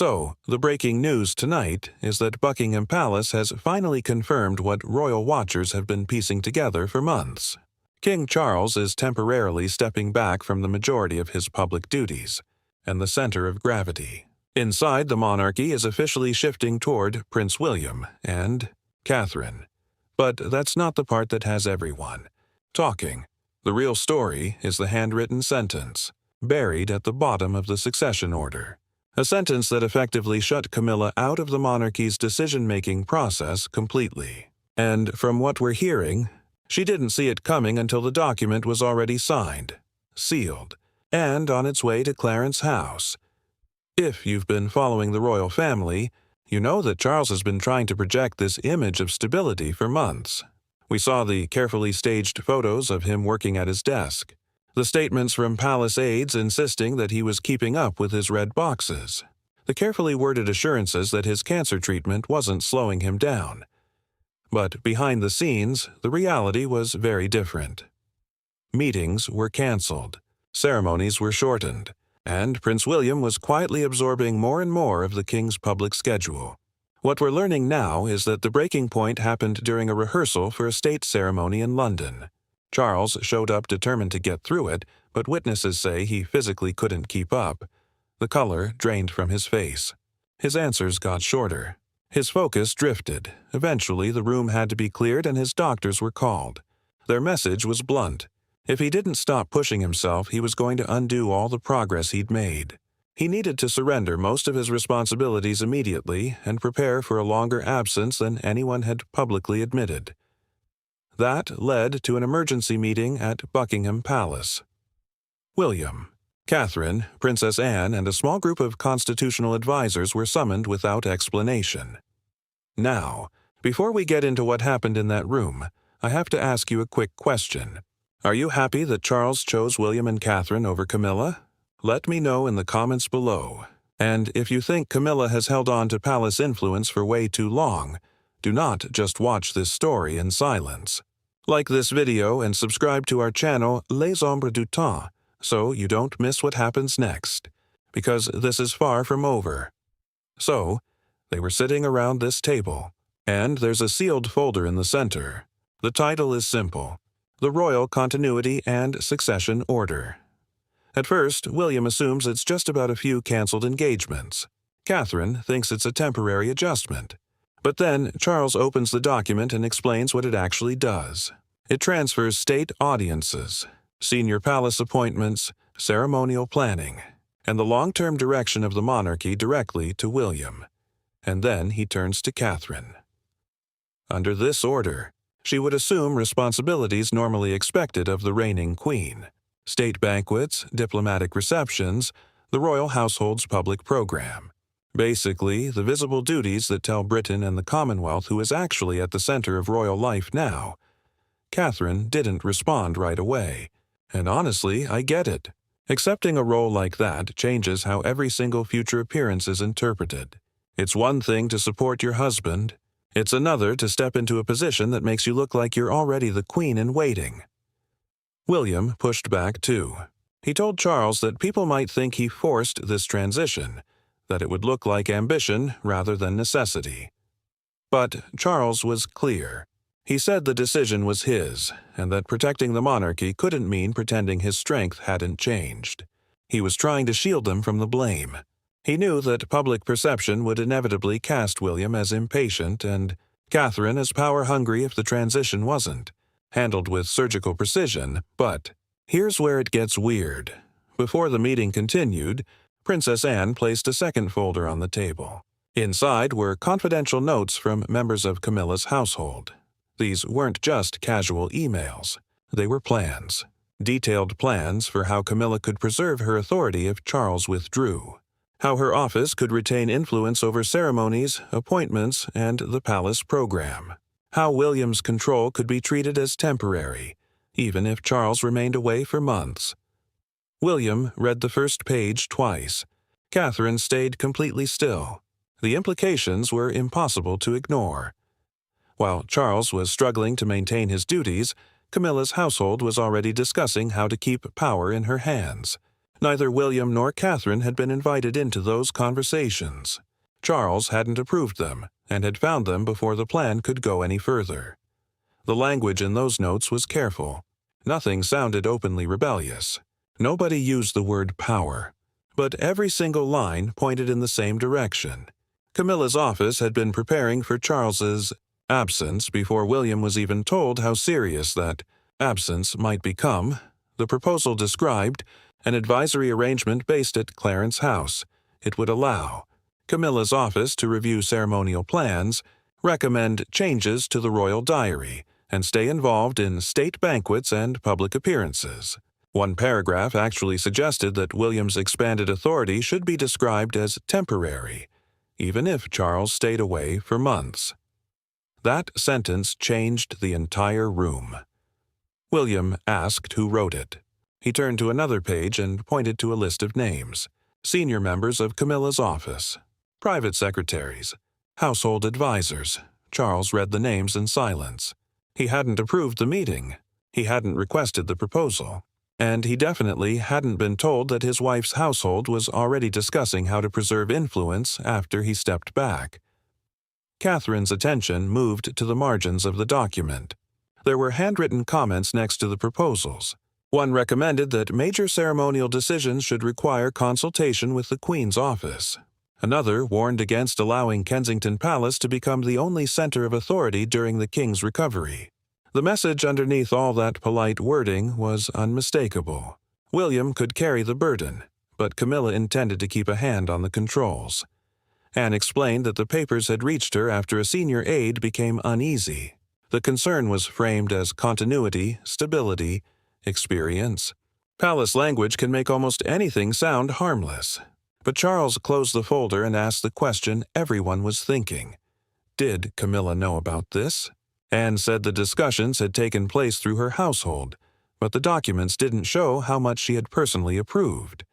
So, the breaking news tonight is that Buckingham Palace has finally confirmed what royal watchers have been piecing together for months. King Charles is temporarily stepping back from the majority of his public duties and the center of gravity. Inside, the monarchy is officially shifting toward Prince William and Catherine. But that's not the part that has everyone talking. The real story is the handwritten sentence, buried at the bottom of the succession order. A sentence that effectively shut Camilla out of the monarchy's decision-making process completely. And from what we're hearing, she didn't see it coming until the document was already signed, sealed, and on its way to Clarence House. If you've been following the royal family, you know that Charles has been trying to project this image of stability for months. We saw the carefully staged photos of him working at his desk, the statements from palace aides insisting that he was keeping up with his red boxes, the carefully worded assurances that his cancer treatment wasn't slowing him down. But behind the scenes, the reality was very different. Meetings were canceled, ceremonies were shortened, and Prince William was quietly absorbing more and more of the king's public schedule. What we're learning now is that the breaking point happened during a rehearsal for a state ceremony in London. Charles showed up determined to get through it, but witnesses say he physically couldn't keep up. The color drained from his face. His answers got shorter. His focus drifted. Eventually, the room had to be cleared and his doctors were called. Their message was blunt. If he didn't stop pushing himself, he was going to undo all the progress he'd made. He needed to surrender most of his responsibilities immediately and prepare for a longer absence than anyone had publicly admitted. That led to an emergency meeting at Buckingham Palace. William, Catherine, Princess Anne, and a small group of constitutional advisors were summoned without explanation. Now, before we get into what happened in that room, I have to ask you a quick question. Are you happy that Charles chose William and Catherine over Camilla? Let me know in the comments below. And if you think Camilla has held on to palace influence for way too long, do not just watch this story in silence. Like this video and subscribe to our channel Les Ombres du Temps so you don't miss what happens next, because this is far from over. So, they were sitting around this table, and there's a sealed folder in the center. The title is simple: The Royal Continuity and Succession Order. At first, William assumes it's just about a few canceled engagements. Catherine thinks it's a temporary adjustment. But then Charles opens the document and explains what it actually does. It transfers state audiences, senior palace appointments, ceremonial planning, and the long-term direction of the monarchy directly to William. And then he turns to Catherine. Under this order, she would assume responsibilities normally expected of the reigning queen: state banquets, diplomatic receptions, the royal household's public program. Basically, the visible duties that tell Britain and the Commonwealth who is actually at the center of royal life now. Catherine didn't respond right away, and honestly, I get it. Accepting a role like that changes how every single future appearance is interpreted. It's one thing to support your husband. It's another to step into a position that makes you look like you're already the queen in waiting. William pushed back too. He told Charles that people might think he forced this transition, that it would look like ambition rather than necessity. But Charles was clear. He said the decision was his, and that protecting the monarchy couldn't mean pretending his strength hadn't changed. He was trying to shield them from the blame. He knew that public perception would inevitably cast William as impatient and Catherine as power-hungry if the transition wasn't handled with surgical precision. But here's where it gets weird. Before the meeting continued, Princess Anne placed a second folder on the table. Inside were confidential notes from members of Camilla's household. These weren't just casual emails. They were plans. Detailed plans for how Camilla could preserve her authority if Charles withdrew. How her office could retain influence over ceremonies, appointments, and the palace program. How William's control could be treated as temporary, even if Charles remained away for months. William read the first page twice. Catherine stayed completely still. The implications were impossible to ignore. While Charles was struggling to maintain his duties, Camilla's household was already discussing how to keep power in her hands. Neither William nor Catherine had been invited into those conversations. Charles hadn't approved them and had found them before the plan could go any further. The language in those notes was careful. Nothing sounded openly rebellious. Nobody used the word power. But every single line pointed in the same direction. Camilla's office had been preparing for Charles's absence before William was even told how serious that absence might become. The proposal described an advisory arrangement based at Clarence House. It would allow Camilla's office to review ceremonial plans, recommend changes to the royal diary, and stay involved in state banquets and public appearances. One paragraph actually suggested that William's expanded authority should be described as temporary, even if Charles stayed away for months. That sentence changed the entire room. William asked who wrote it. He turned to another page and pointed to a list of names. Senior members of Camilla's office, private secretaries, household advisors. Charles read the names in silence. He hadn't approved the meeting. He hadn't requested the proposal. And he definitely hadn't been told that his wife's household was already discussing how to preserve influence after he stepped back. Catherine's attention moved to the margins of the document. There were handwritten comments next to the proposals. One recommended that major ceremonial decisions should require consultation with the Queen's office. Another warned against allowing Kensington Palace to become the only center of authority during the King's recovery. The message underneath all that polite wording was unmistakable. William could carry the burden, but Camilla intended to keep a hand on the controls. Anne explained that the papers had reached her after a senior aide became uneasy. The concern was framed as continuity, stability, experience. Palace language can make almost anything sound harmless. But Charles closed the folder and asked the question everyone was thinking. Did Camilla know about this? Anne said the discussions had taken place through her household, but the documents didn't show how much she had personally approved.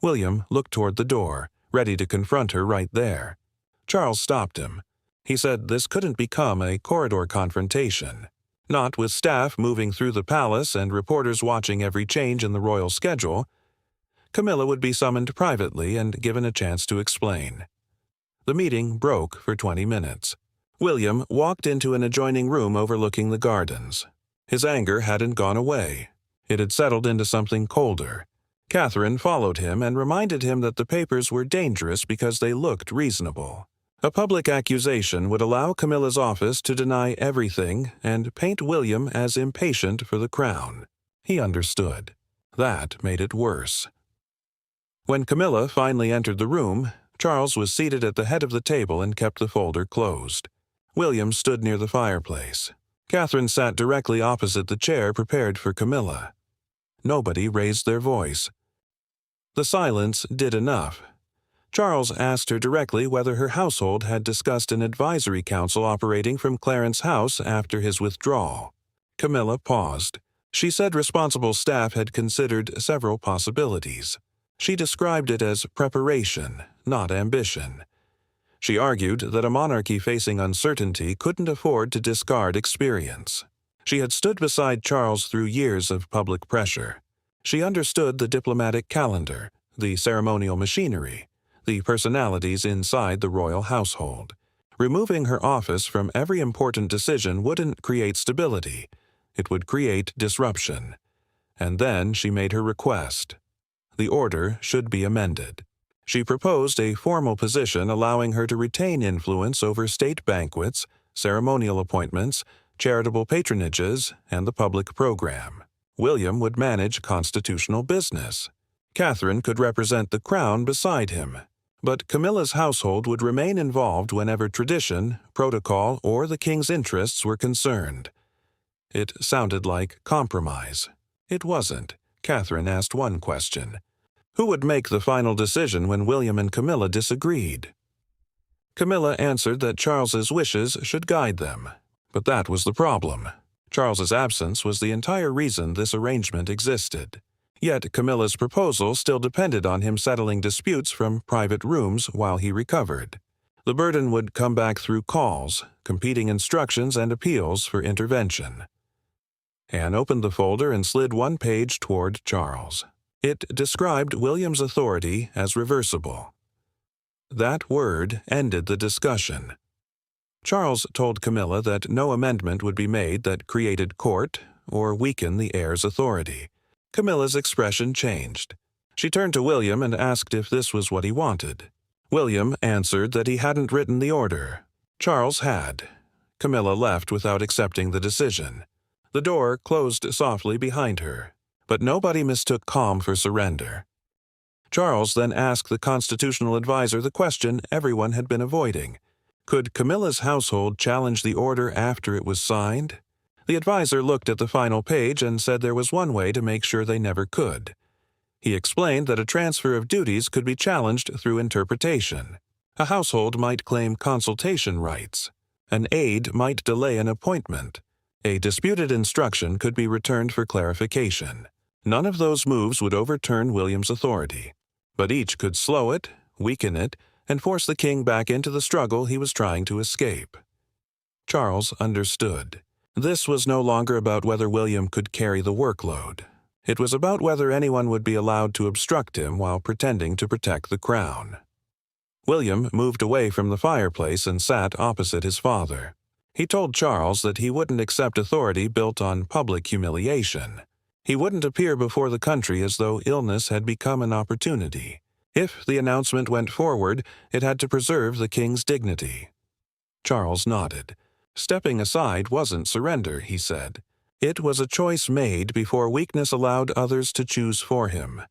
William looked toward the door, ready to confront her right there. Charles stopped him. He said this couldn't become a corridor confrontation. Not with staff moving through the palace and reporters watching every change in the royal schedule. Camilla would be summoned privately and given a chance to explain. The meeting broke for 20 minutes. William walked into an adjoining room overlooking the gardens. His anger hadn't gone away. It had settled into something colder. Catherine followed him and reminded him that the papers were dangerous because they looked reasonable. A public accusation would allow Camilla's office to deny everything and paint William as impatient for the crown. He understood. That made it worse. When Camilla finally entered the room, Charles was seated at the head of the table and kept the folder closed. William stood near the fireplace. Catherine sat directly opposite the chair prepared for Camilla. Nobody raised their voice. The silence did enough. Charles asked her directly whether her household had discussed an advisory council operating from Clarence House after his withdrawal. Camilla paused. She said responsible staff had considered several possibilities. She described it as preparation, not ambition. She argued that a monarchy facing uncertainty couldn't afford to discard experience. She had stood beside Charles through years of public pressure. She understood the diplomatic calendar, the ceremonial machinery, the personalities inside the royal household. Removing her office from every important decision wouldn't create stability. It would create disruption. And then she made her request. The order should be amended. She proposed a formal position allowing her to retain influence over state banquets, ceremonial appointments, charitable patronages, and the public program. William would manage constitutional business. Catherine could represent the crown beside him. But Camilla's household would remain involved whenever tradition, protocol, or the king's interests were concerned. It sounded like compromise. It wasn't. Catherine asked one question. Who would make the final decision when William and Camilla disagreed? Camilla answered that Charles's wishes should guide them. But that was the problem. Charles's absence was the entire reason this arrangement existed. Yet Camilla's proposal still depended on him settling disputes from private rooms while he recovered. The burden would come back through calls, competing instructions, and appeals for intervention. Anne opened the folder and slid one page toward Charles. It described William's authority as reversible. That word ended the discussion. Charles told Camilla that no amendment would be made that created court or weakened the heir's authority. Camilla's expression changed. She turned to William and asked if this was what he wanted. William answered that he hadn't written the order. Charles had. Camilla left without accepting the decision. The door closed softly behind her, but nobody mistook calm for surrender. Charles then asked the constitutional advisor the question everyone had been avoiding. Could Camilla's household challenge the order after it was signed? The advisor looked at the final page and said there was one way to make sure they never could. He explained that a transfer of duties could be challenged through interpretation. A household might claim consultation rights. An aide might delay an appointment. A disputed instruction could be returned for clarification. None of those moves would overturn William's authority, but each could slow it, weaken it, and force the king back into the struggle he was trying to escape. Charles understood. This was no longer about whether William could carry the workload. It was about whether anyone would be allowed to obstruct him while pretending to protect the crown. William moved away from the fireplace and sat opposite his father. He told Charles that he wouldn't accept authority built on public humiliation. He wouldn't appear before the country as though illness had become an opportunity. If the announcement went forward, it had to preserve the king's dignity. Charles nodded. Stepping aside wasn't surrender, he said. It was a choice made before weakness allowed others to choose for him.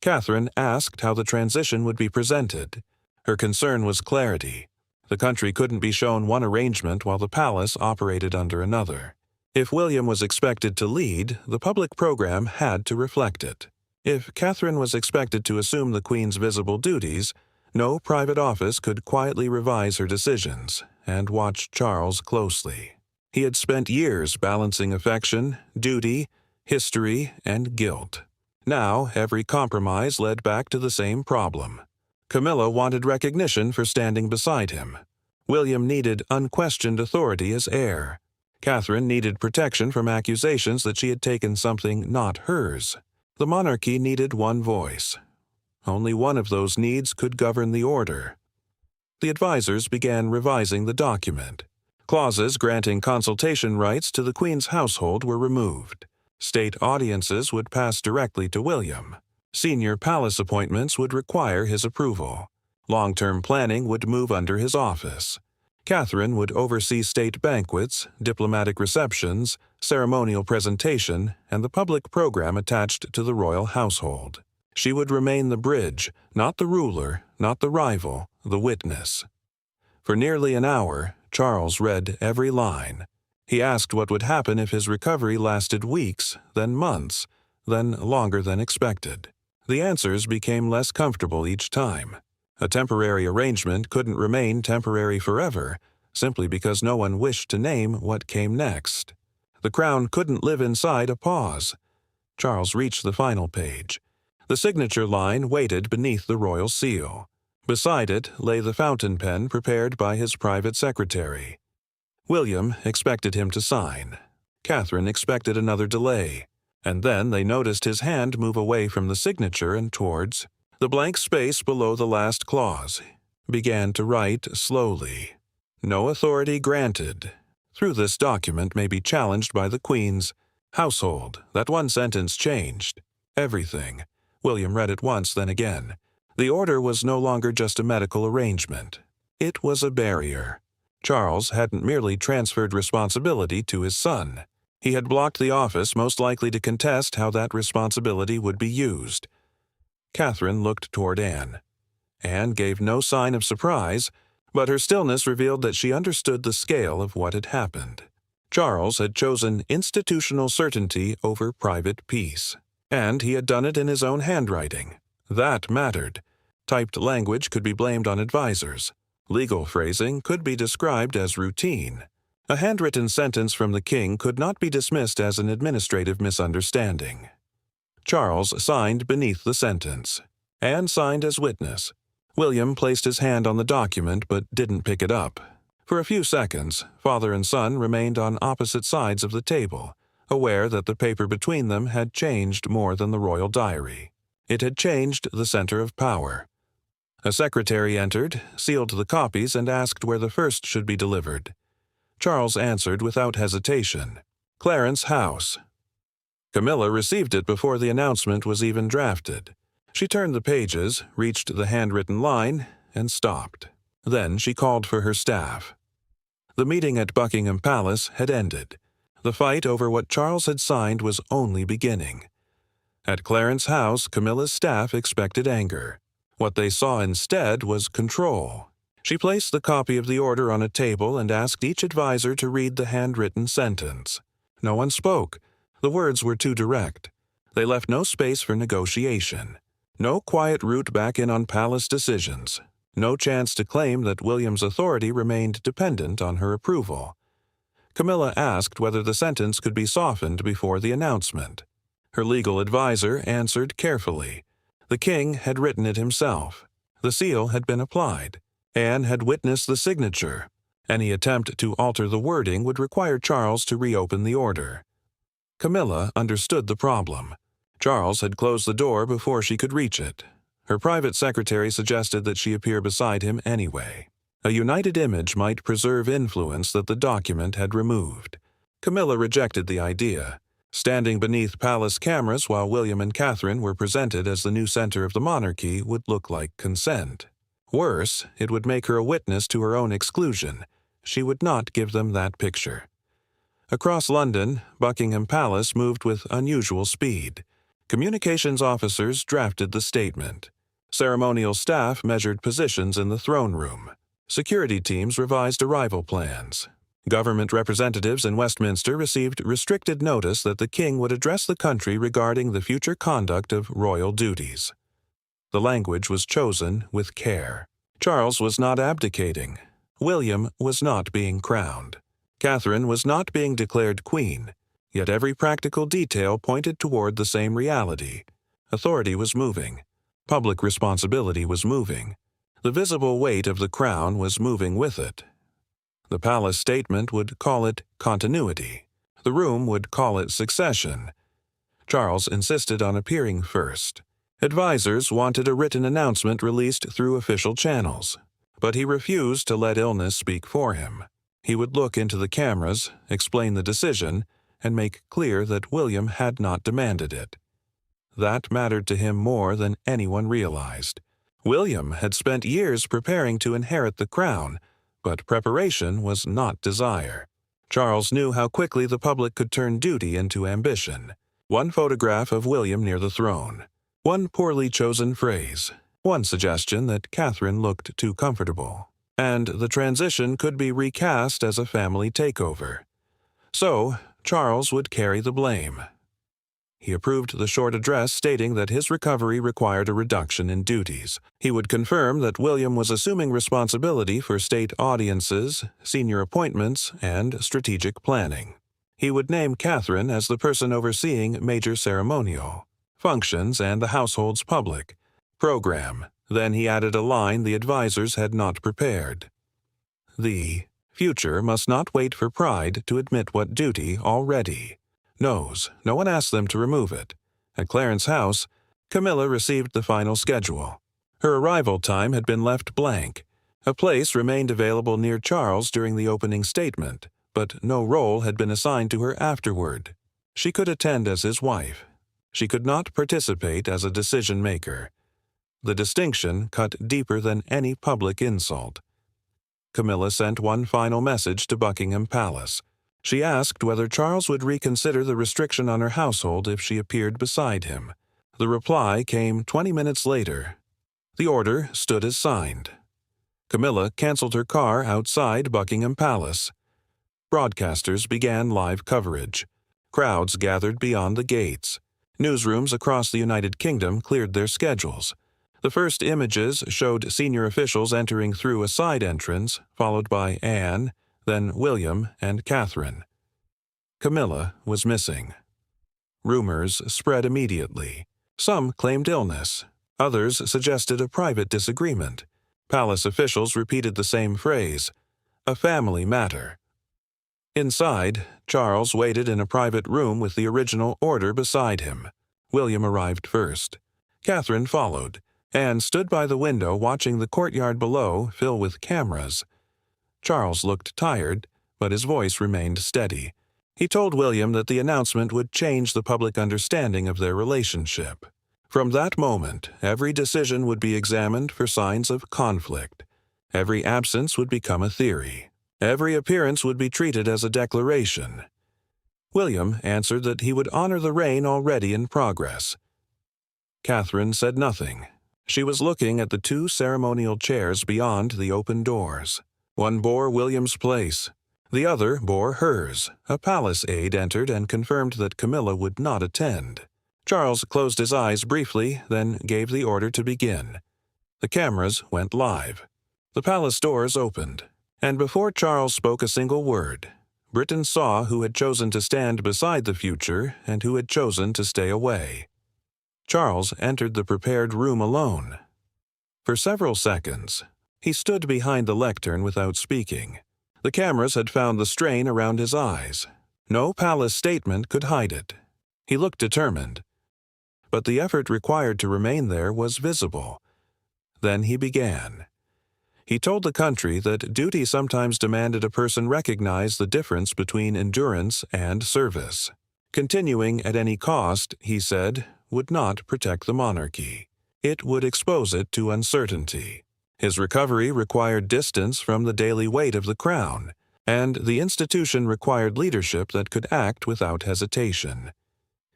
Catherine asked how the transition would be presented. Her concern was clarity. The country couldn't be shown one arrangement while the palace operated under another. If William was expected to lead, the public program had to reflect it. If Catherine was expected to assume the Queen's visible duties, no private office could quietly revise her decisions and watch Charles closely. He had spent years balancing affection, duty, history, and guilt. Now, every compromise led back to the same problem. Camilla wanted recognition for standing beside him. William needed unquestioned authority as heir. Catherine needed protection from accusations that she had taken something not hers. The monarchy needed one voice. Only one of those needs could govern the order. The advisors began revising the document. Clauses granting consultation rights to the Queen's household were removed. State audiences would pass directly to William. Senior palace appointments would require his approval. Long-term planning would move under his office. Catherine would oversee state banquets, diplomatic receptions, ceremonial presentation, and the public program attached to the royal household. She would remain the bridge, not the ruler, not the rival, the witness. For nearly an hour, Charles read every line. He asked what would happen if his recovery lasted weeks, then months, then longer than expected. The answers became less comfortable each time. A temporary arrangement couldn't remain temporary forever, simply because no one wished to name what came next. The crown couldn't live inside a pause. Charles reached the final page. The signature line waited beneath the royal seal. Beside it lay the fountain pen prepared by his private secretary. William expected him to sign. Catherine expected another delay. And then they noticed his hand move away from the signature and towards the blank space below the last clause. Began to write slowly. No authority granted. Through this document may be challenged by the Queen's household. That one sentence changed everything. William read it once, then again. The order was no longer just a medical arrangement. It was a barrier. Charles hadn't merely transferred responsibility to his son. He had blocked the office most likely to contest how that responsibility would be used. Catherine looked toward Anne. Anne gave no sign of surprise, but her stillness revealed that she understood the scale of what had happened. Charles had chosen institutional certainty over private peace, and he had done it in his own handwriting. That mattered. Typed language could be blamed on advisors. Legal phrasing could be described as routine. A handwritten sentence from the king could not be dismissed as an administrative misunderstanding. Charles signed beneath the sentence. Anne signed as witness. William placed his hand on the document but didn't pick it up. For a few seconds, father and son remained on opposite sides of the table, aware that the paper between them had changed more than the royal diary. It had changed the center of power. A secretary entered, sealed the copies, and asked where the first should be delivered. Charles answered without hesitation, "Clarence House." Camilla received it before the announcement was even drafted. She turned the pages, reached the handwritten line, and stopped. Then she called for her staff. The meeting at Buckingham Palace had ended. The fight over what Charles had signed was only beginning. At Clarence House, Camilla's staff expected anger. What they saw instead was control. She placed the copy of the order on a table and asked each advisor to read the handwritten sentence. No one spoke. The words were too direct. They left no space for negotiation. No quiet route back in on palace decisions. No chance to claim that William's authority remained dependent on her approval. Camilla asked whether the sentence could be softened before the announcement. Her legal advisor answered carefully. The king had written it himself. The seal had been applied. Anne had witnessed the signature. Any attempt to alter the wording would require Charles to reopen the order. Camilla understood the problem. Charles had closed the door before she could reach it. Her private secretary suggested that she appear beside him anyway. A united image might preserve influence that the document had removed. Camilla rejected the idea. Standing beneath palace cameras while William and Catherine were presented as the new center of the monarchy would look like consent. Worse, it would make her a witness to her own exclusion. She would not give them that picture. Across London, Buckingham Palace moved with unusual speed. Communications officers drafted the statement. Ceremonial staff measured positions in the throne room. Security teams revised arrival plans. Government representatives in Westminster received restricted notice that the king would address the country regarding the future conduct of royal duties. The language was chosen with care. Charles was not abdicating. William was not being crowned. Catherine was not being declared queen, yet every practical detail pointed toward the same reality. Authority was moving. Public responsibility was moving. The visible weight of the crown was moving with it. The palace statement would call it continuity. The room would call it succession. Charles insisted on appearing first. Advisors wanted a written announcement released through official channels, but he refused to let illness speak for him. He would look into the cameras, explain the decision, and make clear that William had not demanded it. That mattered to him more than anyone realized. William had spent years preparing to inherit the crown, but preparation was not desire. Charles knew how quickly the public could turn duty into ambition. One photograph of William near the throne. One poorly chosen phrase. One suggestion that Catherine looked too comfortable. And the transition could be recast as a family takeover. So, Charles would carry the blame. He approved the short address stating that his recovery required a reduction in duties. He would confirm that William was assuming responsibility for state audiences, senior appointments, and strategic planning. He would name Catherine as the person overseeing major ceremonial, functions, and the household's public program. Then he added a line the advisors had not prepared. The future must not wait for pride to admit what duty already knows. No one asked them to remove it. At Clarence House, Camilla received the final schedule. Her arrival time had been left blank. A place remained available near Charles during the opening statement, but no role had been assigned to her afterward. She could attend as his wife. She could not participate as a decision-maker. The distinction cut deeper than any public insult. Camilla sent one final message to Buckingham Palace. She asked whether Charles would reconsider the restriction on her household if she appeared beside him. The reply came 20 minutes later. The order stood as signed. Camilla canceled her car outside Buckingham Palace. Broadcasters began live coverage. Crowds gathered beyond the gates. Newsrooms across the United Kingdom cleared their schedules. The first images showed senior officials entering through a side entrance, followed by Anne, then William and Catherine. Camilla was missing. Rumors spread immediately. Some claimed illness. Others suggested a private disagreement. Palace officials repeated the same phrase, "a family matter." Inside, Charles waited in a private room with the original order beside him. William arrived first. Catherine followed, and stood by the window watching the courtyard below fill with cameras. Charles looked tired, but his voice remained steady. He told William that the announcement would change the public understanding of their relationship. From that moment, every decision would be examined for signs of conflict. Every absence would become a theory. Every appearance would be treated as a declaration. William answered that he would honor the reign already in progress. Catherine said nothing. She was looking at the two ceremonial chairs beyond the open doors. One bore William's place. The other bore hers. A palace aide entered and confirmed that Camilla would not attend. Charles closed his eyes briefly, then gave the order to begin. The cameras went live. The palace doors opened, and before Charles spoke a single word, Britain saw who had chosen to stand beside the future and who had chosen to stay away. Charles entered the prepared room alone. For several seconds, he stood behind the lectern without speaking. The cameras had found the strain around his eyes. No palace statement could hide it. He looked determined. But the effort required to remain there was visible. Then he began. He told the country that duty sometimes demanded a person recognize the difference between endurance and service. Continuing at any cost, he said, would not protect the monarchy. It would expose it to uncertainty. His recovery required distance from the daily weight of the crown, and the institution required leadership that could act without hesitation.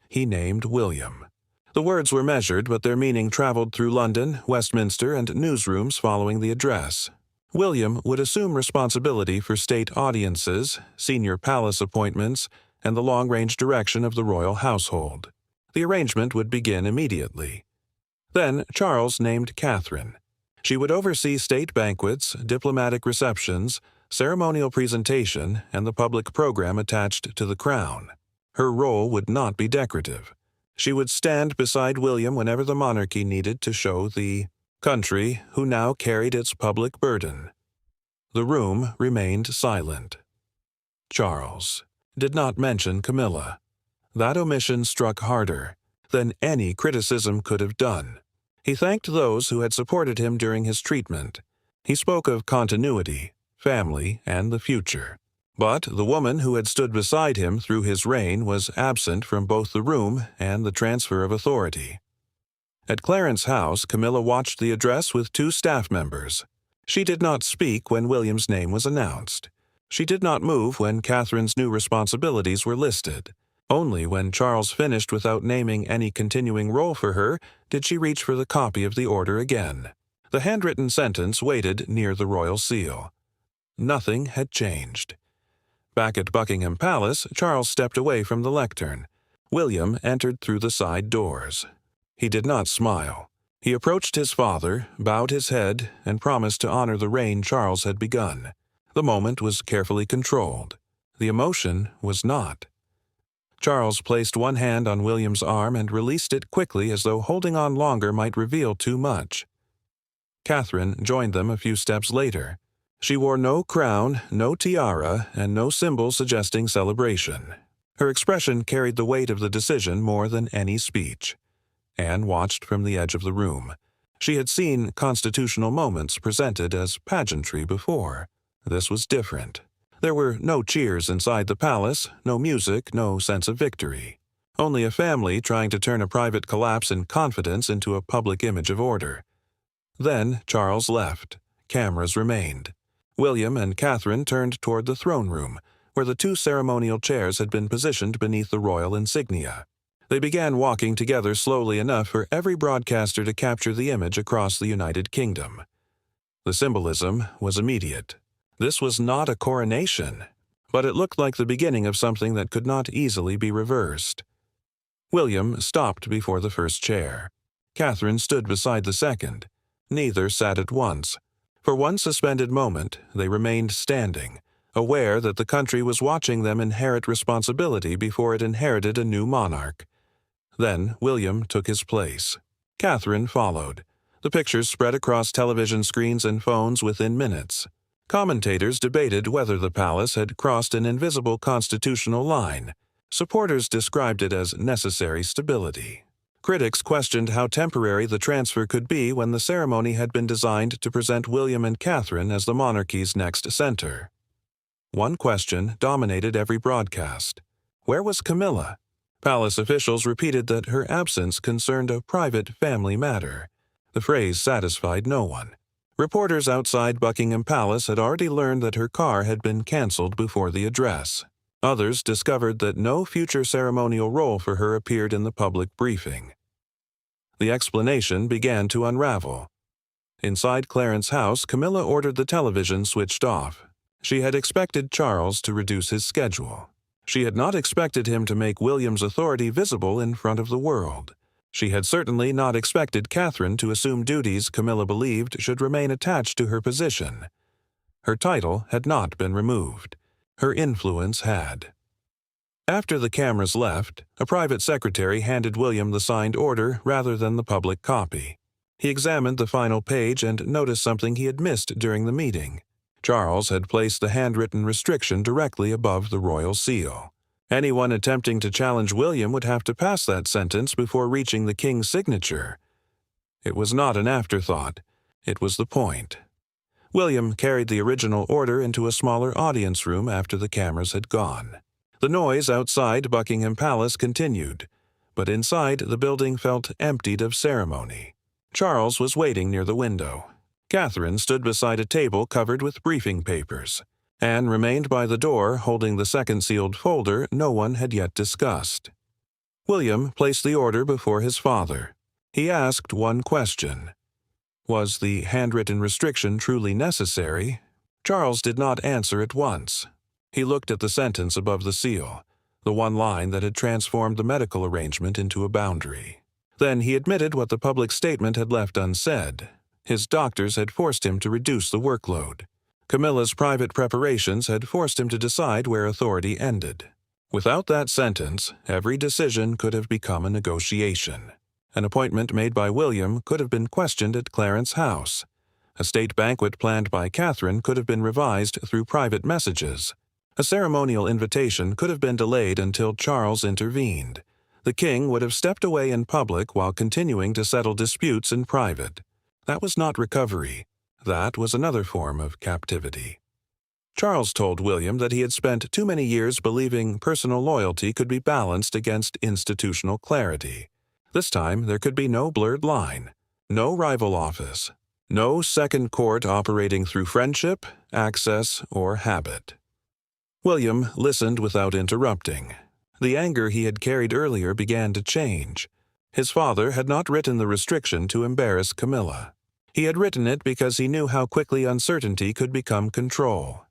He named William. The words were measured, but their meaning traveled through London, Westminster, and newsrooms following the address. William would assume responsibility for state audiences, senior palace appointments, and the long-range direction of the royal household. The arrangement would begin immediately. Then Charles named Catherine. She would oversee state banquets, diplomatic receptions, ceremonial presentation, and the public program attached to the crown. Her role would not be decorative. She would stand beside William whenever the monarchy needed to show the country who now carried its public burden. The room remained silent. Charles did not mention Camilla. That omission struck harder than any criticism could have done. He thanked those who had supported him during his treatment. He spoke of continuity, family, and the future. But the woman who had stood beside him through his reign was absent from both the room and the transfer of authority. At Clarence House, Camilla watched the address with two staff members. She did not speak when William's name was announced. She did not move when Catherine's new responsibilities were listed. Only when Charles finished without naming any continuing role for her did she reach for the copy of the order again. The handwritten sentence waited near the royal seal. Nothing had changed. Back at Buckingham Palace, Charles stepped away from the lectern. William entered through the side doors. He did not smile. He approached his father, bowed his head, and promised to honor the reign Charles had begun. The moment was carefully controlled. The emotion was not. Charles placed one hand on William's arm and released it quickly as though holding on longer might reveal too much. Catherine joined them a few steps later. She wore no crown, no tiara, and no symbol suggesting celebration. Her expression carried the weight of the decision more than any speech. Anne watched from the edge of the room. She had seen constitutional moments presented as pageantry before. This was different. There were no cheers inside the palace, no music, no sense of victory. Only a family trying to turn a private collapse in confidence into a public image of order. Then Charles left. Cameras remained. William and Catherine turned toward the throne room, where the two ceremonial chairs had been positioned beneath the royal insignia. They began walking together slowly enough for every broadcaster to capture the image across the United Kingdom. The symbolism was immediate. This was not a coronation, but it looked like the beginning of something that could not easily be reversed. William stopped before the first chair. Catherine stood beside the second. Neither sat at once. For one suspended moment, they remained standing, aware that the country was watching them inherit responsibility before it inherited a new monarch. Then William took his place. Catherine followed. The pictures spread across television screens and phones within minutes. Commentators debated whether the palace had crossed an invisible constitutional line. Supporters described it as necessary stability. Critics questioned how temporary the transfer could be when the ceremony had been designed to present William and Catherine as the monarchy's next center. One question dominated every broadcast. Where was Camilla? Palace officials repeated that her absence concerned a private family matter. The phrase satisfied no one. Reporters outside Buckingham Palace had already learned that her car had been cancelled before the address. Others discovered that no future ceremonial role for her appeared in the public briefing. The explanation began to unravel. Inside Clarence House, Camilla ordered the television switched off. She had expected Charles to reduce his schedule. She had not expected him to make William's authority visible in front of the world. She had certainly not expected Catherine to assume duties Camilla believed should remain attached to her position. Her title had not been removed. Her influence had. After the cameras left, a private secretary handed William the signed order rather than the public copy. He examined the final page and noticed something he had missed during the meeting. Charles had placed the handwritten restriction directly above the royal seal. Anyone attempting to challenge William would have to pass that sentence before reaching the king's signature. It was not an afterthought. It was the point. William carried the original order into a smaller audience room after the cameras had gone. The noise outside Buckingham Palace continued, but inside the building felt emptied of ceremony. Charles was waiting near the window. Catherine stood beside a table covered with briefing papers. Anne remained by the door holding the second sealed folder no one had yet discussed. William placed the order before his father. He asked one question. Was the handwritten restriction truly necessary? Charles did not answer at once. He looked at the sentence above the seal, the one line that had transformed the medical arrangement into a boundary. Then he admitted what the public statement had left unsaid. His doctors had forced him to reduce the workload. Camilla's private preparations had forced him to decide where authority ended. Without that sentence, every decision could have become a negotiation. An appointment made by William could have been questioned at Clarence House. A state banquet planned by Catherine could have been revised through private messages. A ceremonial invitation could have been delayed until Charles intervened. The king would have stepped away in public while continuing to settle disputes in private. That was not recovery. That was another form of captivity. Charles told William that he had spent too many years believing personal loyalty could be balanced against institutional clarity. This time there could be no blurred line, no rival office, no second court operating through friendship, access, or habit. William listened without interrupting. The anger he had carried earlier began to change. His father had not written the restriction to embarrass Camilla. He had written it because he knew how quickly uncertainty could become control.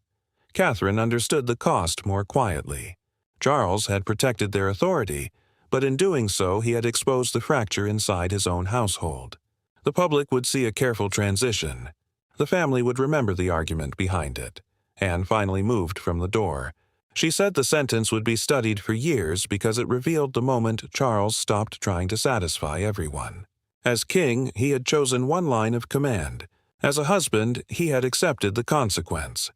Catherine understood the cost more quietly. Charles had protected their authority, but in doing so he had exposed the fracture inside his own household. The public would see a careful transition. The family would remember the argument behind it. Anne finally moved from the door. She said the sentence would be studied for years because it revealed the moment Charles stopped trying to satisfy everyone. As king, he had chosen one line of command. As a husband, he had accepted the consequence.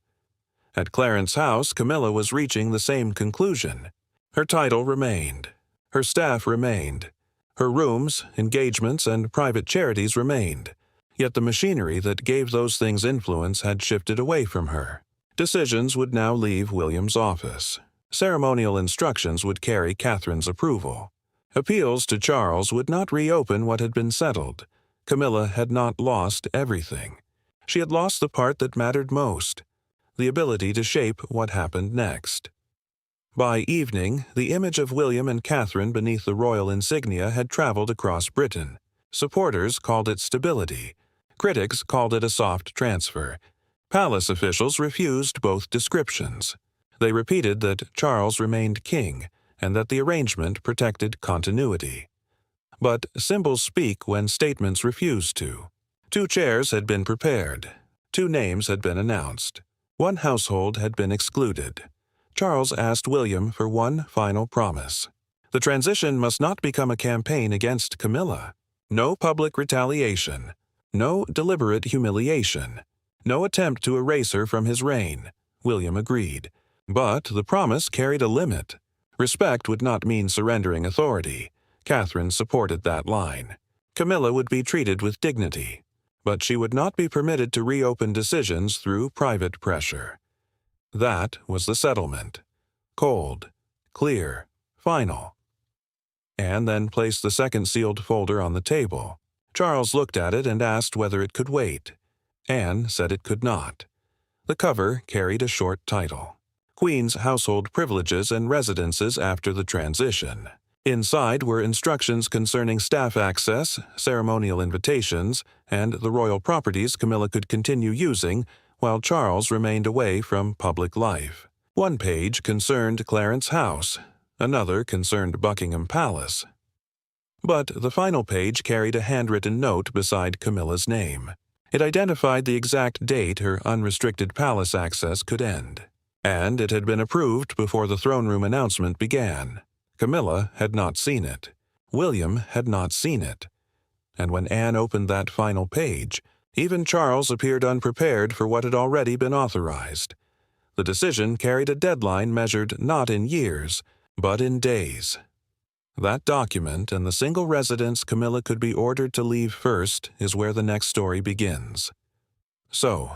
At Clarence House, Camilla was reaching the same conclusion. Her title remained. Her staff remained. Her rooms, engagements, and private charities remained. Yet the machinery that gave those things influence had shifted away from her. Decisions would now leave William's office. Ceremonial instructions would carry Catherine's approval. Appeals to Charles would not reopen what had been settled. Camilla had not lost everything. She had lost the part that mattered most, the ability to shape what happened next. By evening, the image of William and Catherine beneath the royal insignia had traveled across Britain. Supporters called it stability. Critics called it a soft transfer. Palace officials refused both descriptions. They repeated that Charles remained king, and that the arrangement protected continuity. But symbols speak when statements refuse to. 2 chairs had been prepared. 2 names had been announced. 1 household had been excluded. Charles asked William for one final promise. The transition must not become a campaign against Camilla. No public retaliation. No deliberate humiliation. No attempt to erase her from his reign. William agreed. But the promise carried a limit. Respect would not mean surrendering authority. Catherine supported that line. Camilla would be treated with dignity, but she would not be permitted to reopen decisions through private pressure. That was the settlement. Cold, clear, final. Anne then placed the second sealed folder on the table. Charles looked at it and asked whether it could wait. Anne said it could not. The cover carried a short title: Queen's Household Privileges and Residences After the Transition. Inside were instructions concerning staff access, ceremonial invitations, and the royal properties Camilla could continue using while Charles remained away from public life. One page concerned Clarence House, another concerned Buckingham Palace. But the final page carried a handwritten note beside Camilla's name. It identified the exact date her unrestricted palace access could end. And it had been approved before the throne room announcement began. Camilla had not seen it. William had not seen it. And when Anne opened that final page, even Charles appeared unprepared for what had already been authorized. The decision carried a deadline measured not in years, but in days. That document and the single residence Camilla could be ordered to leave first is where the next story begins. So,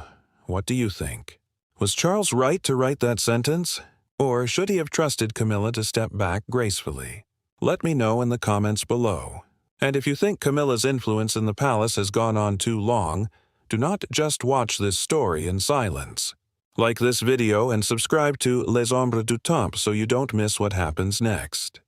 what do you think? Was Charles right to write that sentence? Or should he have trusted Camilla to step back gracefully? Let me know in the comments below. And if you think Camilla's influence in the palace has gone on too long, do not just watch this story in silence. Like this video and subscribe to Les Ombres du Temps so you don't miss what happens next.